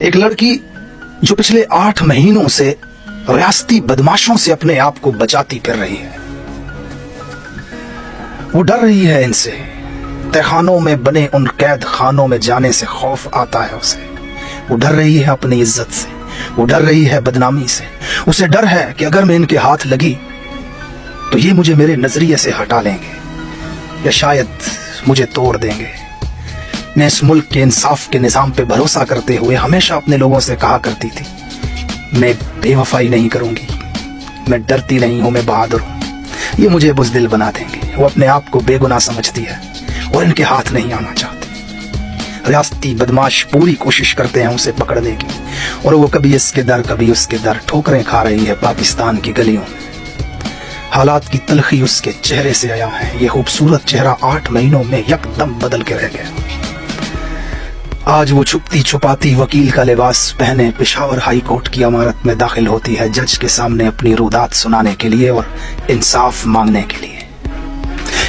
एक लड़की जो पिछले 8 महीनों से रियासती बदमाशों से अपने आप को बचाती फिर रही है। वो डर रही है इनसे। तहखानों में बने उन कैद खानों में जाने से खौफ आता है उसे। वो डर रही है अपनी इज्जत से, वो डर रही है बदनामी से। उसे डर है कि अगर मैं इनके हाथ लगी तो ये मुझे मेरे नजरिए से हटा लेंगे या शायद मुझे तोड़ देंगे। मैं इस मुल्क के इंसाफ के निजाम पे भरोसा करते हुए हमेशा अपने लोगों से कहा करती थी, मैं बेवफाई नहीं करूंगी, मैं डरती नहीं हूं, मैं बहादुर हूं। ये मुझे बुज़दिल बना देंगे। वो अपने आप को बेगुनाह समझती है और इनके हाथ नहीं आना चाहती। रियासती बदमाश पूरी कोशिश करते हैं उसे पकड़ने की और वो कभी इसके दर कभी उसके दर ठोकरें खा रही है पाकिस्तान की गलियों में। हालात की तलखी उसके चेहरे से आया है। ये खूबसूरत चेहरा 8 महीनों में यकदम बदल के रह गया। आज वो छुपती छुपाती वकील का लिबास पहने पेशावर हाई कोर्ट की इमारत में दाखिल होती है, जज के सामने अपनी रुदात सुनाने के लिए और इंसाफ मांगने के लिए।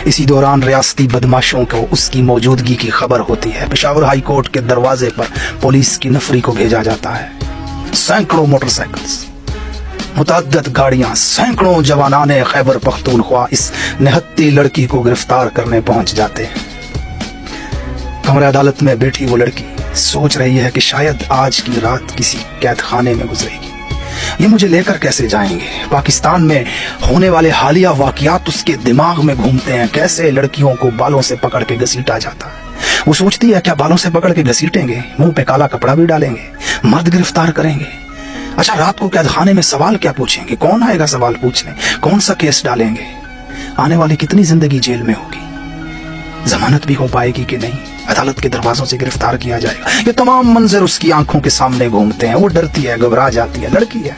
इसी दौरान रियासती बदमाशों को उसकी मौजूदगी की खबर होती है। पेशावर हाई कोर्ट के दरवाजे पर पुलिस की नफरी को भेजा जाता है। सैकड़ों मोटरसाइकिल्स, मुतअद्दिद गाड़ियां, सैकड़ों जवानाने खैबर पख्तूनख्वा इस निहत्ती लड़की को गिरफ्तार करने पहुंच जाते हैं। कमरे अदालत में बैठी वो लड़की सोच रही है कि शायद आज की रात किसी कैद खाने में गुजरेगी। ये मुझे लेकर कैसे जाएंगे? पाकिस्तान में होने वाले हालिया वाकयात उसके दिमाग में घूमते हैं। कैसे लड़कियों को बालों से पकड़ के घसीटा जाता है। वो सोचती है, क्या बालों से पकड़ के घसीटेंगे, मुंह पे काला कपड़ा भी डालेंगे, मर्द गिरफ्तार करेंगे? अच्छा, रात को कैद खाने में सवाल क्या पूछेंगे? कौन आएगा सवाल पूछने? कौन सा केस डालेंगे? आने वाली कितनी जिंदगी जेल में होगी? जमानत भी हो पाएगी कि नहीं? अदालत के दरवाजों से गिरफ्तार किया जाएगा। ये तमाम मंजर उसकी आंखों के सामने घूमते हैं। वो डरती है, घबरा जाती है। लड़की है,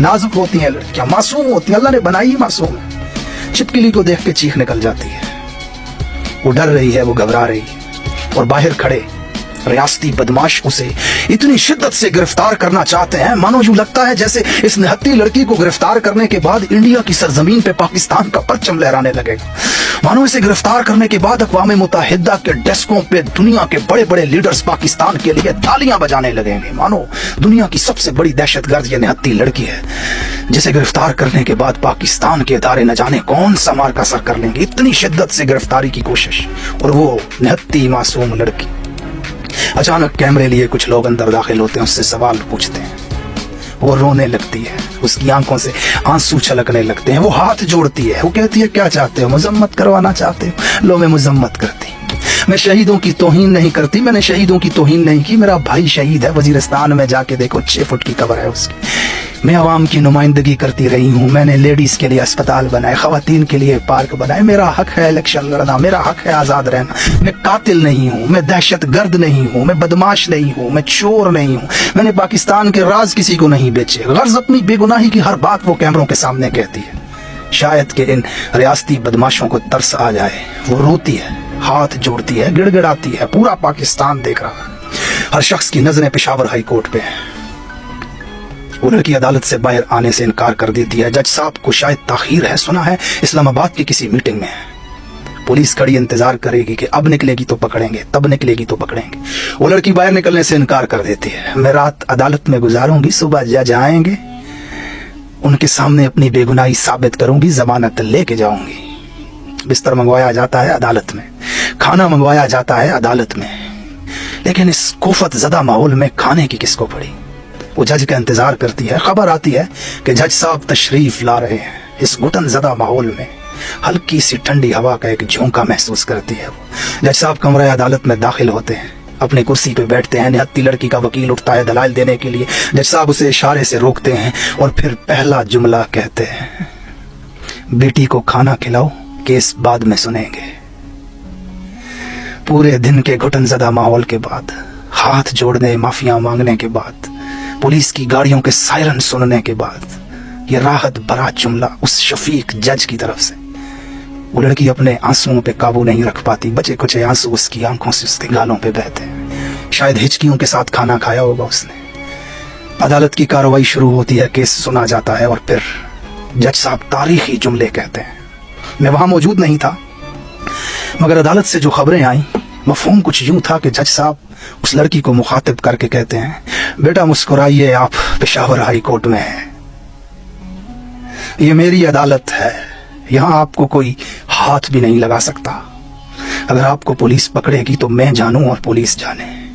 नाजुक होती है लड़कियां, मासूम होती है, अल्लाह ने बनाई ही मासूम है। छिपकली को देख के चीख निकल जाती है। वो डर रही है, वो घबरा रही है और बाहर खड़े रियासती बदमाश उसे इतनी शिद्दत से गिरफ्तार करना चाहते हैं, मानो यूं लगता है जैसे इस निहत्ती लड़की को गिरफ्तार करने के बाद इंडिया की सरजमीन पे पाकिस्तान का परचम लहराने लगेगा। मानो इसे गिरफ्तार करने के बाद अक़वाम मुत्तहिदा के डेस्कों पे दुनिया के बड़े बड़े लीडर्स पाकिस्तान के लिए तालियां बजाने लगेंगे। मानो दुनिया की सबसे बड़ी दहशतगर्द ये निहत्ती लड़की है, जिसे गिरफ्तार करने के बाद पाकिस्तान के इदारे न जाने कौन सा मार का सर कर लेंगे। इतनी शिद्दत से गिरफ्तारी की कोशिश और वो निहत्ती मासूम लड़की। अचानक कैमरे लिए कुछ लोग अंदर दाखिल होते हैं, उससे सवाल पूछते हैं। वो रोने लगती है, उसकी आंखों से आंसू छलकने लगते हैं। वो हाथ जोड़ती है, वो कहती है, क्या चाहते हो? मजम्मत करवाना चाहते हो? लो, मैं मजम्मत करती। मैं शहीदों की तौहीन नहीं करती, मैंने शहीदों की तौहीन नहीं की। मेरा भाई शहीद है वजीरिस्तान में, जाके देखो 6 फुट की कब्र है उसकी। मैं आवाम की नुमाइंदगी करती रही हूँ। मैंने लेडीज के लिए अस्पताल बनाए, खवातीन के लिए पार्क बनाए। मेरा हक है इलेक्शन लड़ना, मेरा हक है आजाद रहना। मैं कातिल नहीं हूँ, मैं दहशतगर्द नहीं हूँ, मैं बदमाश नहीं हूँ, मैं चोर नहीं हूँ। मैंने पाकिस्तान के राज किसी को नहीं बेचे। गर्ज अपनी बेगुनाही की हर बात वो कैमरों के सामने कहती है। शायद कि इन रियासती बदमाशों को तरस आ जाए। वो रोती है, हाथ जोड़ती है, गिड़गिड़ाती है। पूरा पाकिस्तान देख रहा है। हर शख्स की नजरें पेशावर हाई कोर्ट पे है। वो लड़की अदालत से बाहर आने से इनकार कर देती है। जज साहब को शायद ताखीर है, सुना है इस्लामाबाद की किसी मीटिंग में है। पुलिस कड़ी इंतजार करेगी कि अब निकलेगी तो पकड़ेंगे, तब निकलेगी तो पकड़ेंगे। वो लड़की बाहर निकलने से इनकार कर देती है। मैं रात अदालत में गुजारूंगी, सुबह जज आएंगे, उनके सामने अपनी बेगुनाही साबित करूंगी, जमानत लेके जाऊंगी। बिस्तर मंगवाया जाता है अदालत में, खाना मंगवाया जाता है अदालत में, लेकिन इस कोफत ज़दा माहौल में खाने की किसको पड़ी? वो जज का इंतजार करती है। खबर आती है कि जज साहब तशरीफ ला रहे हैं। इस घुटन ज़दा माहौल में हल्की सी ठंडी हवा का एक झोंका महसूस करती है। जज साहब कमरे अदालत में दाखिल होते हैं, अपनी कुर्सी पे बैठते हैं। निहत्ती लड़की का वकील उठता है दलाइल देने के लिए। जज साहब उसे इशारे से रोकते हैं और फिर पहला जुमला कहते हैं, बेटी को खाना खिलाओ, केस बाद में सुनेंगे। पूरे दिन के घुटन ज़दा माहौल के बाद, हाथ जोड़ने, माफिया मांगने के बाद, पुलिस की गाड़ियों के सायरन सुनने के बाद, ये राहत भरा जुमला उस शफीक जज की तरफ से। वो लड़की अपने आंसुओं पे काबू नहीं रख पाती। बचे कुछ आंसू उसकी आंखों से उसके गालों पे बहते हैं। शायद हिचकियों के साथ खाना खाया होगा उसने। अदालत की कार्रवाई शुरू होती है, केस सुना जाता है और फिर जज साहब तारीखी जुमले कहते हैं। मैं वहां मौजूद नहीं था, मगर अदालत से जो खबरें आई मफहूम कुछ यूं था कि जज साहब उस लड़की को मुखातिब करके कहते हैं, बेटा मुस्कुराइए, आप पेशावर हाई कोर्ट में हैं, ये मेरी अदालत है, यहाँ आपको कोई हाथ भी नहीं लगा सकता। अगर आपको पुलिस पकड़ेगी तो मैं जानूं और पुलिस जाने।